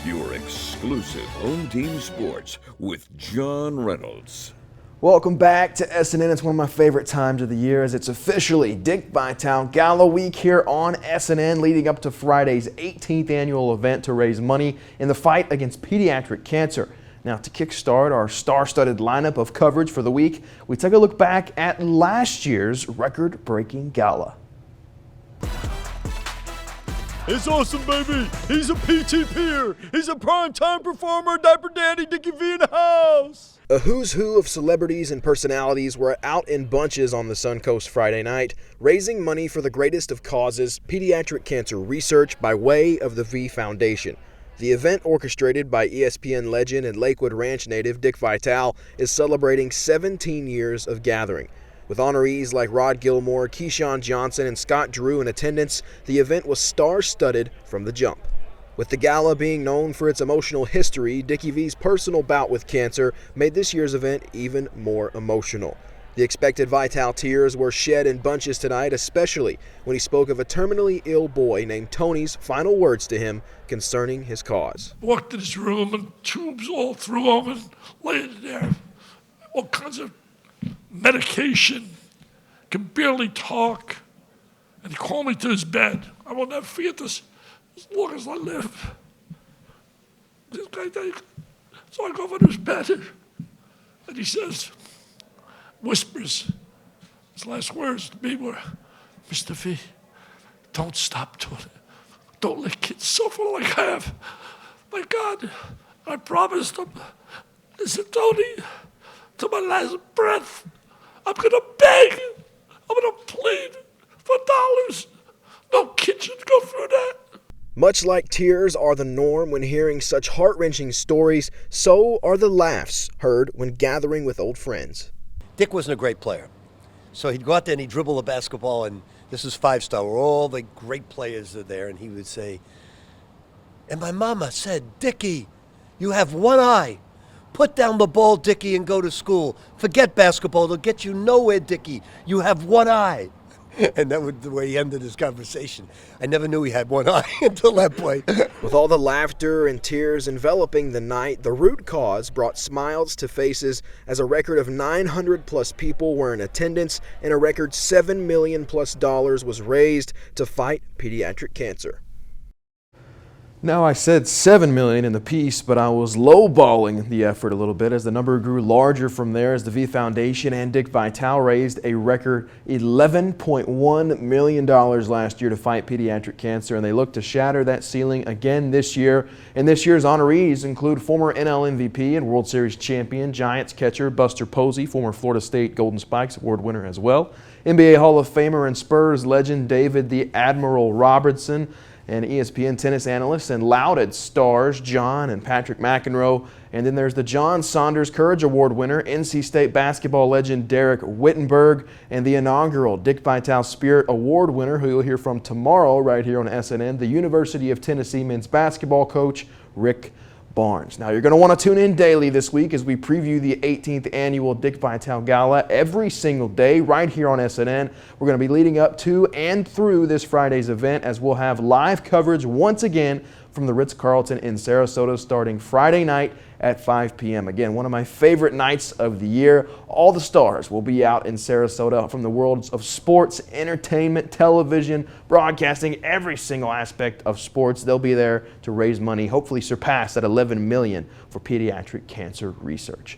your exclusive home team sports with John Reynolds. Welcome back to SNN. It's one of my favorite times of the year as it's officially Dick Vitale Gala week here on SNN, leading up to Friday's 18th annual event to raise money in the fight against pediatric cancer. Now, to kickstart our star-studded lineup of coverage for the week, we take a look back at last year's record-breaking gala. It's awesome, baby. He's a PTPer. He's a primetime performer, Diaper Daddy Dickie V in the house. A who's who of celebrities and personalities were out in bunches on the Suncoast Friday night, raising money for the greatest of causes, pediatric cancer research by way of the V Foundation. The event, orchestrated by ESPN legend and Lakewood Ranch native Dick Vitale, is celebrating 17 years of gathering. With honorees like Rod Gilmore, Keyshawn Johnson, and Scott Drew in attendance, the event was star-studded from the jump. With the gala being known for its emotional history, Dickie V's personal bout with cancer made this year's event even more emotional. The expected Vitale tears were shed in bunches tonight, especially when he spoke of a terminally ill boy named Tony's final words to him concerning his cause. Walked in his room and tubes all through him and laid there, all kinds of medication, can barely talk, and he called me to his bed. I will never forget this as long as I live. This guy, so I go over to his bed, and he says, whispers, his last words to me were, "Mr. V, don't stop doing it. Don't let kids suffer like I have. My God, I promised him, I said, Tony, to my last breath, I'm gonna beg, I'm gonna plead for dollars. No kid should go through that." Much like tears are the norm when hearing such heart-wrenching stories, so are the laughs heard when gathering with old friends. Dick wasn't a great player. So he'd go out there and he'd dribble a basketball, and this is five-star where all the great players are there, and he would say, "And my mama said, Dickie, you have one eye. Put down the ball, Dickie, and go to school. Forget basketball. It'll get you nowhere, Dickie. You have one eye." And that was the way he ended his conversation. I never knew he had one eye until that point. With all the laughter and tears enveloping the night, the root cause brought smiles to faces as a record of 900-plus people were in attendance and a record $7 million-plus was raised to fight pediatric cancer. Now, I said $7 million in the piece, but I was lowballing the effort a little bit as the number grew larger from there as the V Foundation and Dick Vitale raised a record $11.1 million last year to fight pediatric cancer, and they look to shatter that ceiling again this year. And this year's honorees include former NL MVP and World Series champion Giants catcher Buster Posey, former Florida State Golden Spikes Award winner as well, NBA Hall of Famer and Spurs legend David the Admiral Robertson, and ESPN tennis analysts and lauded stars John and Patrick McEnroe. And then there's the John Saunders Courage Award winner, NC State basketball legend Derek Wittenberg, and the inaugural Dick Vitale Spirit Award winner, who you'll hear from tomorrow right here on SNN, the University of Tennessee men's basketball coach Rick Barnes. Now, you're going to want to tune in daily this week as we preview the 18th annual Dick Vitale Gala every single day right here on SNN. We're going to be leading up to and through this Friday's event as we'll have live coverage once again from the Ritz-Carlton in Sarasota starting Friday night at 5 p.m. Again, one of my favorite nights of the year. All the stars will be out in Sarasota from the worlds of sports, entertainment, television, broadcasting, every single aspect of sports. They'll be there to raise money, hopefully surpass that $11 million for pediatric cancer research.